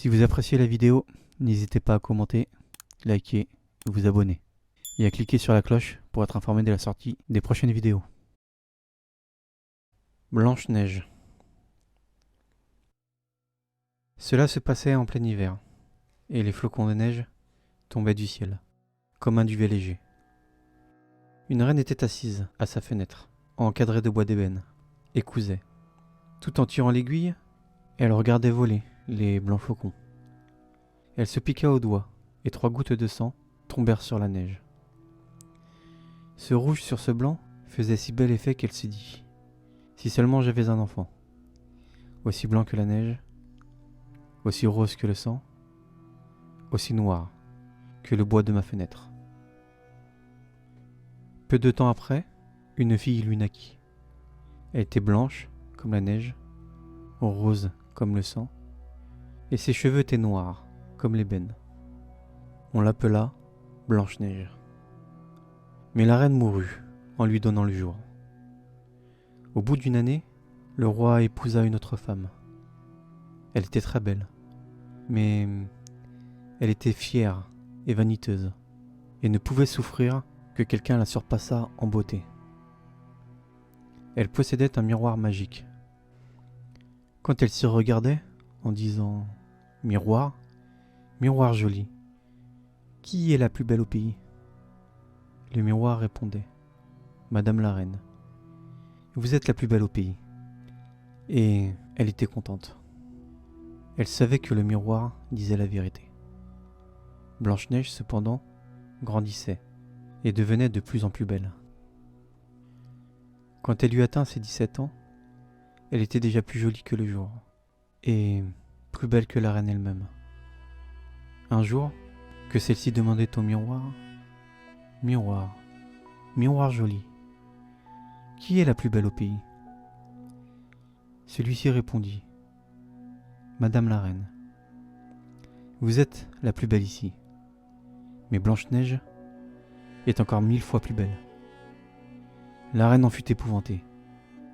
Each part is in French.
Si vous appréciez la vidéo, n'hésitez pas à commenter, liker, vous abonner et à cliquer sur la cloche pour être informé de la sortie des prochaines vidéos. Blanche-Neige. Cela se passait en plein hiver, et les flocons de neige tombaient du ciel, comme un duvet léger. Une reine était assise à sa fenêtre, encadrée de bois d'ébène, et cousait. Tout en tirant l'aiguille, elle regardait voler les blancs flocons. Elle se piqua au doigt, et 3 gouttes de sang tombèrent sur la neige. Ce rouge sur ce blanc faisait si bel effet qu'elle se dit : si seulement j'avais un enfant, aussi blanc que la neige, aussi rose que le sang, aussi noir que le bois de ma fenêtre. Peu de temps après, une fille lui naquit. Elle était blanche comme la neige, rose comme le sang, et ses cheveux étaient noirs comme l'ébène. On l'appela Blanche-Neige. Mais la reine mourut en lui donnant le jour. Au bout d'une année, le roi épousa une autre femme. Elle était très belle, mais elle était fière et vaniteuse, et ne pouvait souffrir que quelqu'un la surpassât en beauté. Elle possédait un miroir magique. Quand elle s'y regardait, en disant « Miroir, miroir joli, qui est la plus belle au pays ?» Le miroir répondait « Madame la reine, vous êtes la plus belle au pays. » Et elle était contente. Elle savait que le miroir disait la vérité. Blanche-Neige, cependant, grandissait et devenait de plus en plus belle. Quand elle eut atteint ses 17 ans, elle était déjà plus jolie que le jour, et plus belle que la reine elle-même. Un jour, que celle-ci demandait au miroir « Miroir, miroir joli, qui est la plus belle au pays ?» Celui-ci répondit « Madame la reine, vous êtes la plus belle ici, mais Blanche-Neige est encore 1000 fois plus belle. » La reine en fut épouvantée.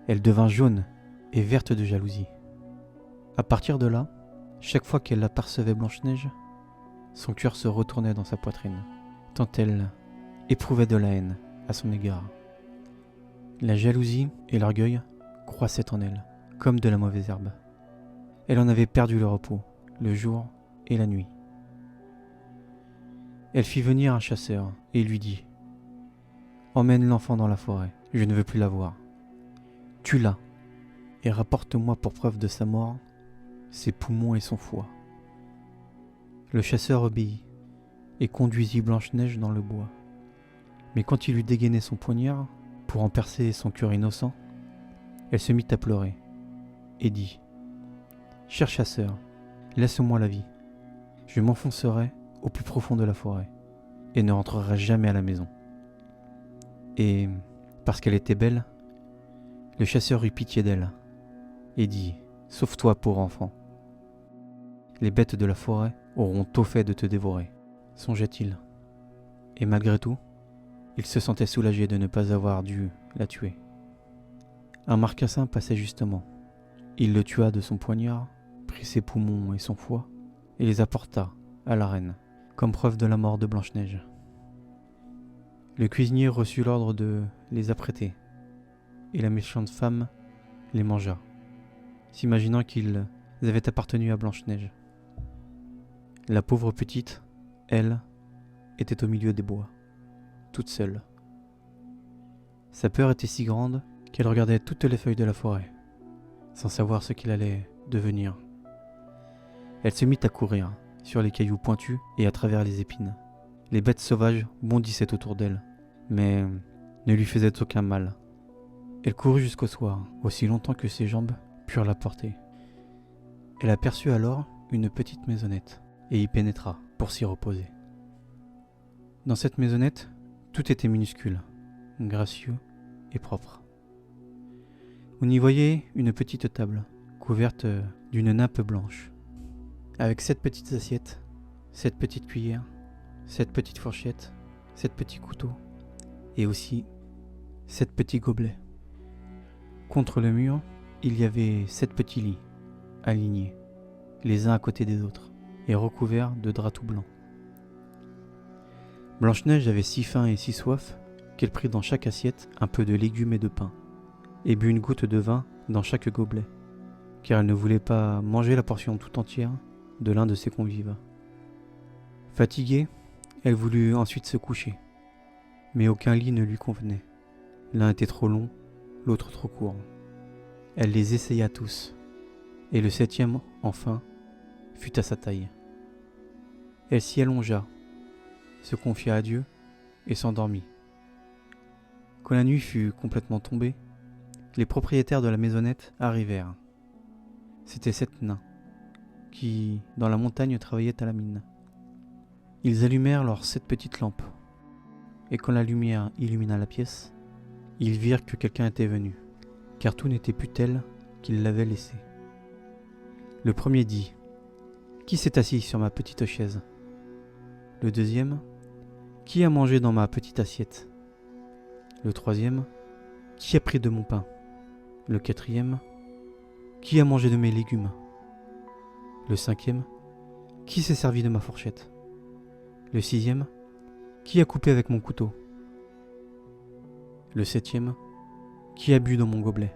Elle devint jaune et verte de jalousie. À partir de là, chaque fois qu'elle apercevait Blanche-Neige, son cœur se retournait dans sa poitrine, tant elle éprouvait de la haine à son égard. La jalousie et l'orgueil croissaient en elle, comme de la mauvaise herbe. Elle en avait perdu le repos, le jour et la nuit. Elle fit venir un chasseur et lui dit : « Emmène l'enfant dans la forêt, je ne veux plus la voir. Tue-la et rapporte-moi pour preuve de sa mort ses poumons et son foie. » Le chasseur obéit et conduisit Blanche-Neige dans le bois. Mais quand il eut dégainé son poignard pour en percer son cœur innocent, elle se mit à pleurer et dit : « Cher chasseur, laisse-moi la vie. Je m'enfoncerai au plus profond de la forêt et ne rentrerai jamais à la maison. » Et, parce qu'elle était belle, le chasseur eut pitié d'elle et dit : « Sauve-toi, pauvre enfant. Les bêtes de la forêt auront tôt fait de te dévorer. » Songeait-il. Et malgré tout, il se sentait soulagé de ne pas avoir dû la tuer. Un marcassin passait justement. Il le tua de son poignard, prit ses poumons et son foie, et les apporta à la reine, comme preuve de la mort de Blanche-Neige. Le cuisinier reçut l'ordre de les apprêter, et la méchante femme les mangea, s'imaginant qu'ils avaient appartenu à Blanche-Neige. La pauvre petite, elle, était au milieu des bois, toute seule. Sa peur était si grande qu'elle regardait toutes les feuilles de la forêt, sans savoir ce qu'il allait devenir. Elle se mit à courir sur les cailloux pointus et à travers les épines. Les bêtes sauvages bondissaient autour d'elle, mais ne lui faisaient aucun mal. Elle courut jusqu'au soir, aussi longtemps que ses jambes purent la porter. Elle aperçut alors une petite maisonnette et y pénétra pour s'y reposer. Dans cette maisonnette, tout était minuscule, gracieux et propre. On y voyait une petite table, couverte d'une nappe blanche, avec 7 petites assiettes, 7 petites cuillères, 7 petites fourchettes, 7 petits couteaux, et aussi 7 petits gobelets. Contre le mur, il y avait 7 petits lits, alignés, les uns à côté des autres. et recouvert de drap tout blanc. Blanche-Neige avait si faim et si soif qu'elle prit dans chaque assiette un peu de légumes et de pain, et but une goutte de vin dans chaque gobelet, car elle ne voulait pas manger la portion tout entière de l'un de ses convives. Fatiguée, elle voulut ensuite se coucher, mais aucun lit ne lui convenait. L'un était trop long, l'autre trop court. Elle les essaya tous, et le 7e, enfin, fut à sa taille. Elle s'y allongea, se confia à Dieu et s'endormit. Quand la nuit fut complètement tombée, les propriétaires de la maisonnette arrivèrent. C'étaient 7 nains, qui, dans la montagne, travaillaient à la mine. Ils allumèrent leurs 7 petites lampes, et quand la lumière illumina la pièce, ils virent que quelqu'un était venu, car tout n'était plus tel qu'ils l'avaient laissé. Le premier dit : « Qui s'est assis sur ma petite chaise ? » Le deuxième : « Qui a mangé dans ma petite assiette ? » Le troisième : « Qui a pris de mon pain ? » Le quatrième : « Qui a mangé de mes légumes ? » Le cinquième : « Qui s'est servi de ma fourchette ? » Le sixième : « Qui a coupé avec mon couteau ? » Le septième : « Qui a bu dans mon gobelet ? »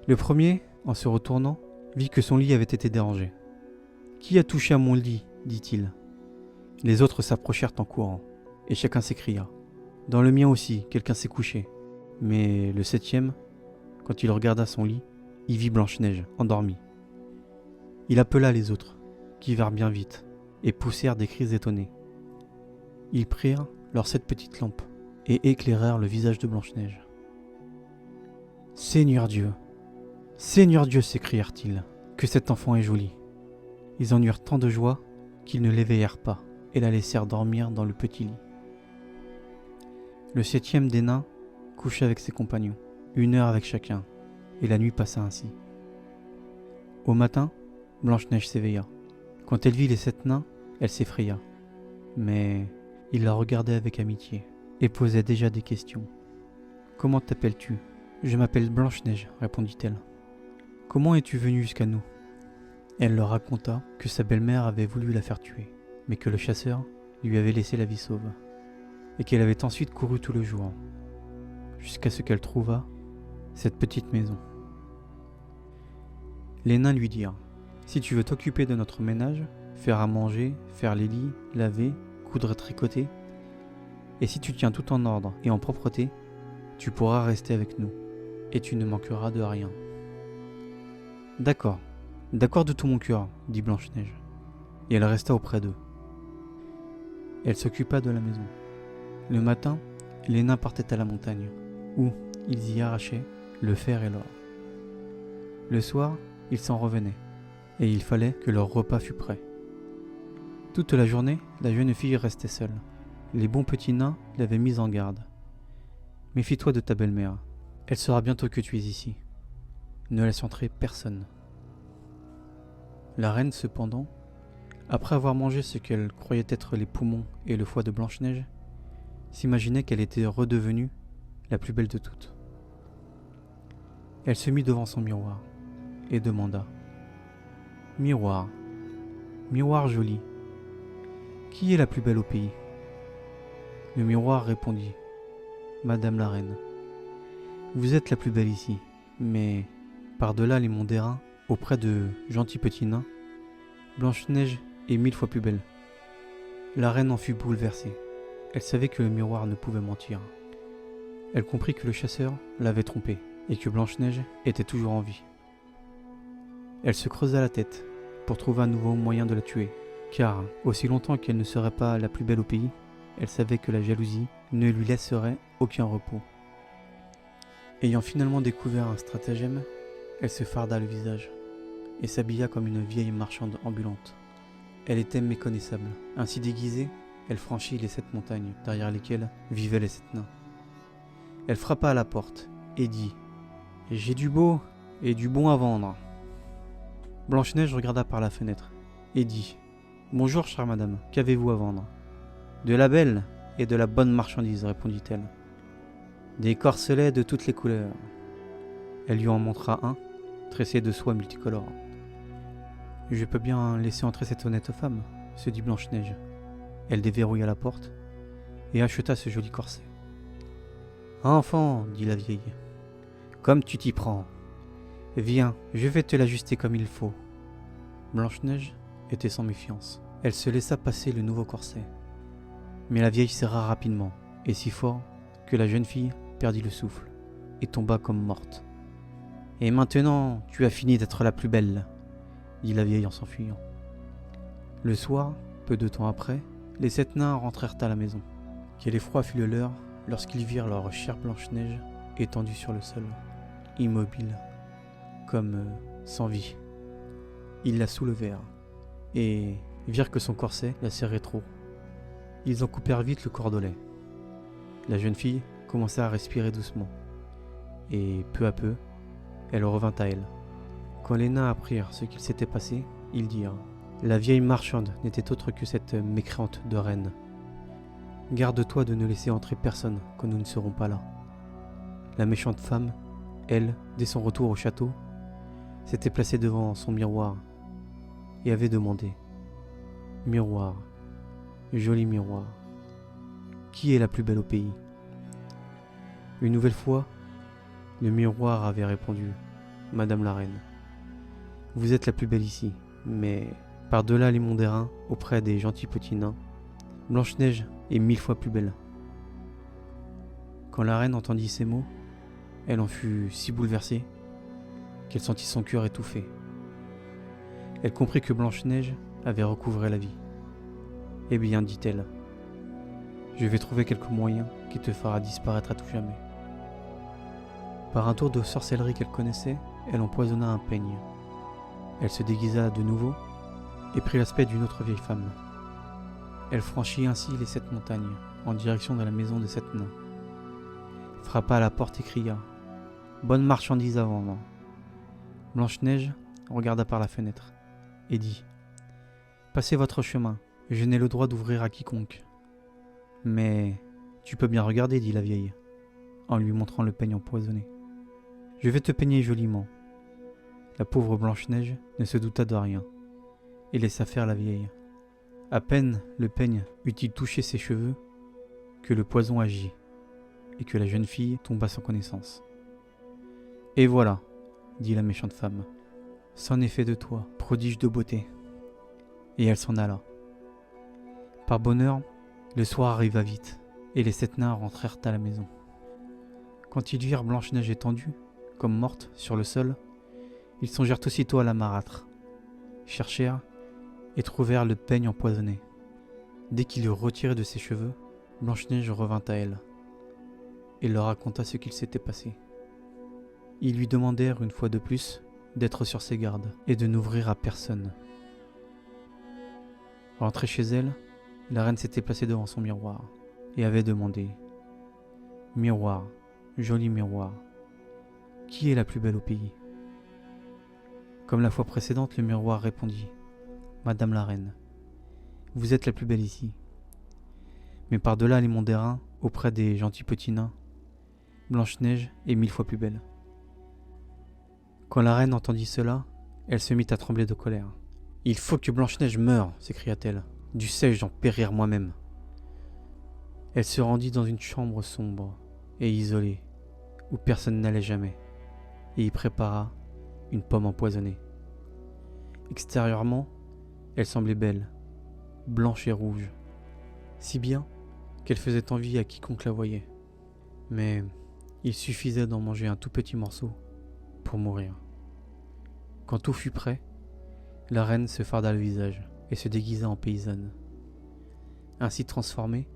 Le premier, en se retournant, vit que son lit avait été dérangé. « Qui a touché à mon lit ? » dit-il. Les autres s'approchèrent en courant, et chacun s'écria : « Dans le mien aussi, quelqu'un s'est couché. » Mais le 7e, quand il regarda son lit, il vit Blanche-Neige, endormie. Il appela les autres, qui vinrent bien vite, et poussèrent des cris étonnés. Ils prirent leurs 7 petites lampes, et éclairèrent le visage de Blanche-Neige. « Seigneur Dieu, s'écrièrent-ils, que cet enfant est joli. » Ils en eurent tant de joie qu'ils ne l'éveillèrent pas et la laissèrent dormir dans le petit lit. Le 7e des nains coucha avec ses compagnons, 1 heure avec chacun, et la nuit passa ainsi. Au matin, Blanche-Neige s'éveilla. Quand elle vit les 7 nains, elle s'effraya. Mais il la regardait avec amitié et posait déjà des questions. « Comment t'appelles-tu ? » ?»« Je m'appelle Blanche-Neige, répondit-elle. »« Comment es-tu venue jusqu'à nous ?» Elle leur raconta que sa belle-mère avait voulu la faire tuer, mais que le chasseur lui avait laissé la vie sauve, et qu'elle avait ensuite couru tout le jour, jusqu'à ce qu'elle trouvât cette petite maison. Les nains lui dirent : « Si tu veux t'occuper de notre ménage, faire à manger, faire les lits, laver, coudre et tricoter, et si tu tiens tout en ordre et en propreté, tu pourras rester avec nous, et tu ne manqueras de rien. »« D'accord, d'accord de tout mon cœur, » dit Blanche-Neige, et elle resta auprès d'eux. Elle s'occupa de la maison. Le matin, les nains partaient à la montagne, où ils y arrachaient le fer et l'or. Le soir, ils s'en revenaient, et il fallait que leur repas fût prêt. Toute la journée, la jeune fille restait seule. Les bons petits nains l'avaient mise en garde. « Méfie-toi de ta belle-mère, elle saura bientôt que tu es ici. Ne laisse entrer personne. » La reine, cependant, après avoir mangé ce qu'elle croyait être les poumons et le foie de Blanche-Neige, s'imaginait qu'elle était redevenue la plus belle de toutes. Elle se mit devant son miroir et demanda : « Miroir, miroir joli, qui est la plus belle au pays ?» Le miroir répondit : « Madame la reine, vous êtes la plus belle ici, mais par-delà les monts d'airain, auprès de gentils petits nains, Blanche-Neige est 1000 fois plus belle. » La reine en fut bouleversée. Elle savait que le miroir ne pouvait mentir. Elle comprit que le chasseur l'avait trompée et que Blanche-Neige était toujours en vie. Elle se creusa la tête pour trouver un nouveau moyen de la tuer, car aussi longtemps qu'elle ne serait pas la plus belle au pays, elle savait que la jalousie ne lui laisserait aucun repos. Ayant finalement découvert un stratagème, elle se farda le visage et s'habilla comme une vieille marchande ambulante. Elle était méconnaissable. Ainsi déguisée, elle franchit les 7 montagnes derrière lesquelles vivaient les 7 nains. Elle frappa à la porte et dit : « J'ai du beau et du bon à vendre. » Blanche-Neige regarda par la fenêtre et dit : « Bonjour, chère madame, qu'avez-vous à vendre ? » ?»« De la belle et de la bonne marchandise, répondit-elle. Des corselets de toutes les couleurs. » Elle lui en montra un, tressé de soie multicolore. Je peux bien laisser entrer cette honnête femme, se dit Blanche-Neige. Elle déverrouilla la porte et acheta ce joli corset. Enfant, dit la vieille, comme tu t'y prends. Viens, je vais te l'ajuster comme il faut. Blanche-Neige était sans méfiance. Elle se laissa passer le nouveau corset. Mais la vieille serra rapidement, et si fort que la jeune fille perdit le souffle et tomba comme morte. Et maintenant, tu as fini d'être la plus belle, dit la vieille en s'enfuyant. Le soir, peu de temps après, les 7 nains rentrèrent à la maison. Quel effroi fut le leur lorsqu'ils virent leur chère Blanche-Neige étendue sur le sol, immobile, comme sans vie. Ils la soulevèrent et virent que son corset la serrait trop. Ils en coupèrent vite le cordolet. La jeune fille commença à respirer doucement, et peu à peu, elle revint à elle. Quand les nains apprirent ce qu'il s'était passé, ils dirent « La vieille marchande n'était autre que cette mécréante de reine. Garde-toi de ne laisser entrer personne quand nous ne serons pas là. » La méchante femme, elle, dès son retour au château, s'était placée devant son miroir et avait demandé « Miroir, joli miroir, qui est la plus belle au pays ?» Une nouvelle fois, le miroir avait répondu « Madame la reine, vous êtes la plus belle ici, mais par-delà les monts d'airain, auprès des gentils petits nains, Blanche-Neige est 1000 fois plus belle. » Quand la reine entendit ces mots, elle en fut si bouleversée qu'elle sentit son cœur étouffé. Elle comprit que Blanche-Neige avait recouvré la vie. « Eh bien, dit-elle, je vais trouver quelque moyen qui te fera disparaître à tout jamais. » Par un tour de sorcellerie qu'elle connaissait, elle empoisonna un peigne. Elle se déguisa de nouveau et prit l'aspect d'une autre vieille femme. Elle franchit ainsi les 7 montagnes en direction de la maison des 7 nains. Frappa à la porte et cria « Bonne marchandise à vendre !» Blanche-Neige regarda par la fenêtre et dit « Passez votre chemin, je n'ai le droit d'ouvrir à quiconque. »« Mais tu peux bien regarder, dit la vieille, en lui montrant le peigne empoisonné. Je vais te peigner joliment. » La pauvre Blanche-Neige ne se douta de rien et laissa faire la vieille. À peine le peigne eut-il touché ses cheveux que le poison agit et que la jeune fille tomba sans connaissance. « Et voilà, dit la méchante femme, c'en est fait de toi, prodige de beauté. » Et elle s'en alla. Par bonheur, le soir arriva vite et les 7 nains rentrèrent à la maison. Quand ils virent Blanche-Neige étendue, comme morte, sur le sol, ils songèrent aussitôt à la marâtre, cherchèrent et trouvèrent le peigne empoisonné. Dès qu'ils l'eurent retiré de ses cheveux, Blanche-Neige revint à elle et leur raconta ce qu'il s'était passé. Ils lui demandèrent une fois de plus d'être sur ses gardes et de n'ouvrir à personne. Rentrée chez elle, la reine s'était placée devant son miroir et avait demandé « Miroir, joli miroir, qui est la plus belle au pays ?» Comme la fois précédente, le miroir répondit « Madame la reine, vous êtes la plus belle ici. Mais par-delà les monts d'airain, auprès des gentils petits nains, Blanche-Neige est 1000 fois plus belle. » Quand la reine entendit cela, elle se mit à trembler de colère. « Il faut que Blanche-Neige meure !» s'écria-t-elle. « Dussé-je en périr moi-même ?» Elle se rendit dans une chambre sombre et isolée, où personne n'allait jamais, et y prépara une pomme empoisonnée. Extérieurement, elle semblait belle, blanche et rouge, si bien qu'elle faisait envie à quiconque la voyait. Mais il suffisait d'en manger un tout petit morceau pour mourir. Quand tout fut prêt, la reine se farda le visage et se déguisa en paysanne. Ainsi transformée,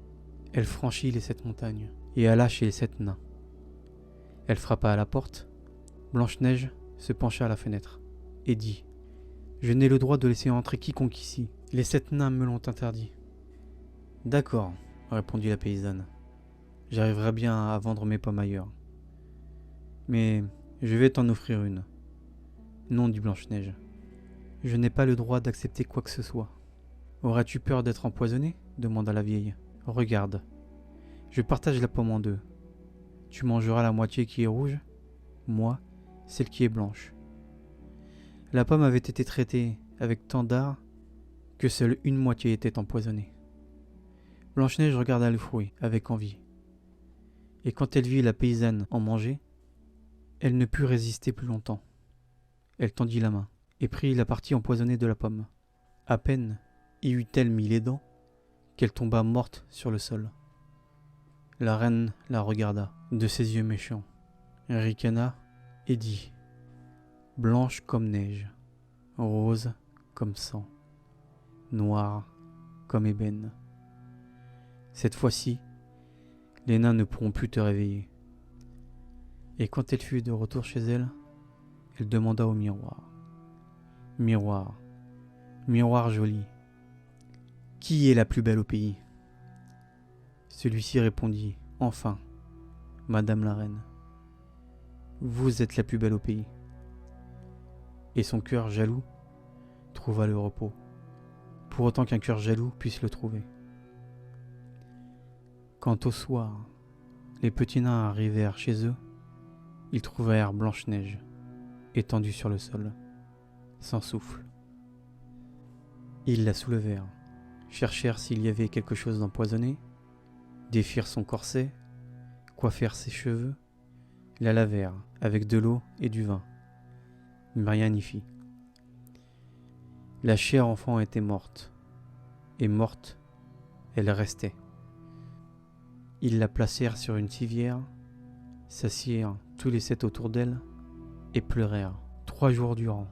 elle franchit les 7 montagnes et alla chez les 7 nains. Elle frappa à la porte. Blanche-Neige se pencha à la fenêtre et dit « Je n'ai le droit de laisser entrer quiconque ici. Les 7 nains me l'ont interdit. »« D'accord, répondit la paysanne. J'arriverai bien à vendre mes pommes ailleurs. Mais je vais t'en offrir une. »« Non, dit Blanche-Neige. Je n'ai pas le droit d'accepter quoi que ce soit. »« Aurais-tu peur d'être empoisonnée ? Demanda la vieille. Regarde, je partage la pomme en 2. Tu mangeras la moitié qui est rouge, moi, celle qui est blanche. La pomme avait été traitée avec tant d'art que seule une moitié était empoisonnée. Blanche-Neige regarda le fruit avec envie, et quand elle vit la paysanne en manger, elle ne put résister plus longtemps. Elle tendit la main et prit la partie empoisonnée de la pomme. À peine y eut-elle mis les dents qu'elle tomba morte sur le sol. La reine la regarda de ses yeux méchants, ricana et dit : « Blanche comme neige, rose comme sang, noire comme ébène. Cette fois-ci, les nains ne pourront plus te réveiller. » Et quand elle fut de retour chez elle, elle demanda au miroir : « Miroir, miroir joli, qui est la plus belle au pays ?» Celui-ci répondit : « Enfin, Madame la reine, vous êtes la plus belle au pays. » Et son cœur jaloux trouva le repos, pour autant qu'un cœur jaloux puisse le trouver. Quand au soir, les petits nains arrivèrent chez eux, ils trouvèrent Blanche-Neige, étendue sur le sol, sans souffle. Ils la soulevèrent, cherchèrent s'il y avait quelque chose d'empoisonné, défirent son corset, coiffèrent ses cheveux, la lavèrent avec de l'eau et du vin. Mais rien n'y fit. La chère enfant était morte, et morte, elle restait. Ils la placèrent sur une civière, s'assirent tous les 7 autour d'elle et pleurèrent 3 jours durant.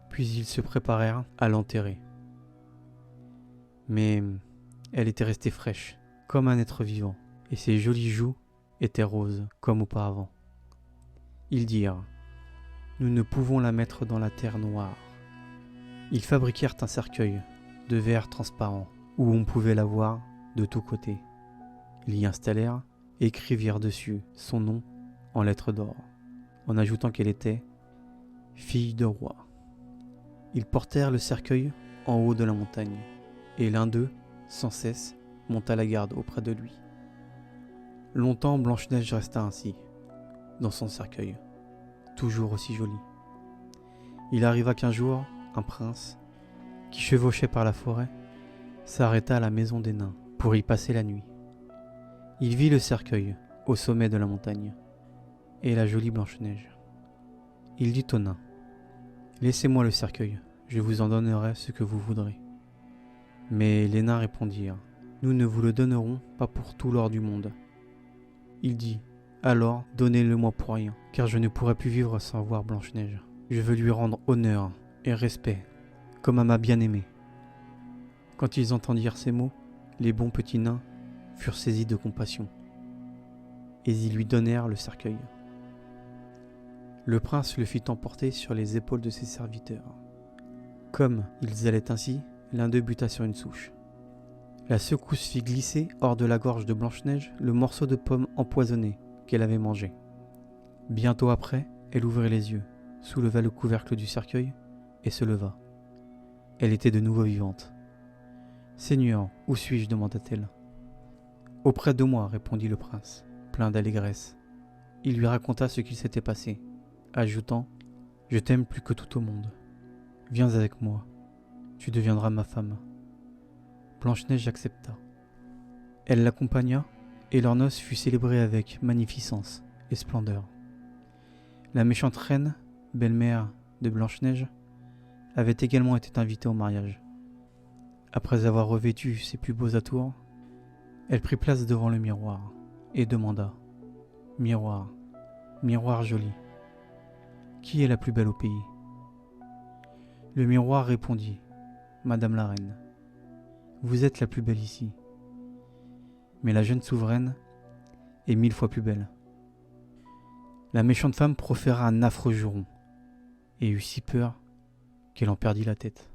Puis ils se préparèrent à l'enterrer. Mais elle était restée fraîche, comme un être vivant, et ses jolies joues étaient roses, comme auparavant. Ils dirent : « Nous ne pouvons la mettre dans la terre noire. » Ils fabriquèrent un cercueil de verre transparent, où on pouvait la voir de tous côtés. Ils y installèrent et écrivirent dessus son nom en lettres d'or, en ajoutant qu'elle était fille de roi. Ils portèrent le cercueil en haut de la montagne, et l'un d'eux, sans cesse, monta la garde auprès de lui. Longtemps Blanche-Neige resta ainsi, dans son cercueil, toujours aussi jolie. Il arriva qu'un jour, un prince, qui chevauchait par la forêt, s'arrêta à la maison des nains pour y passer la nuit. Il vit le cercueil au sommet de la montagne, et la jolie Blanche-Neige. Il dit aux nains : « Laissez-moi le cercueil, je vous en donnerai ce que vous voudrez. » Mais les nains répondirent : « Nous ne vous le donnerons pas pour tout l'or du monde. » Il dit : « Alors, donnez-le-moi pour rien, car je ne pourrai plus vivre sans voir Blanche-Neige. Je veux lui rendre honneur et respect, comme à ma bien-aimée. » Quand ils entendirent ces mots, les bons petits nains furent saisis de compassion, et ils lui donnèrent le cercueil. Le prince le fit emporter sur les épaules de ses serviteurs. Comme ils allaient ainsi, l'un d'eux buta sur une souche. La secousse fit glisser hors de la gorge de Blanche-Neige le morceau de pomme empoisonné qu'elle avait mangé. Bientôt après, elle ouvrit les yeux, souleva le couvercle du cercueil et se leva. Elle était de nouveau vivante. « Seigneur, où suis-je ? demanda-t-elle. « Auprès de moi, répondit le prince, plein d'allégresse. Il lui raconta ce qu'il s'était passé, ajoutant : « Je t'aime plus que tout au monde. Viens avec moi, tu deviendras ma femme. » Blanche-Neige accepta. Elle l'accompagna, et leur noce fut célébrée avec magnificence et splendeur. La méchante reine, belle-mère de Blanche-Neige, avait également été invitée au mariage. Après avoir revêtu ses plus beaux atours, elle prit place devant le miroir et demanda : « Miroir, miroir joli, qui est la plus belle au pays ?» Le miroir répondit : « Madame la reine, vous êtes la plus belle ici, mais la jeune souveraine est 1000 fois plus belle. » La méchante femme proféra un affreux juron et eut si peur qu'elle en perdit la tête.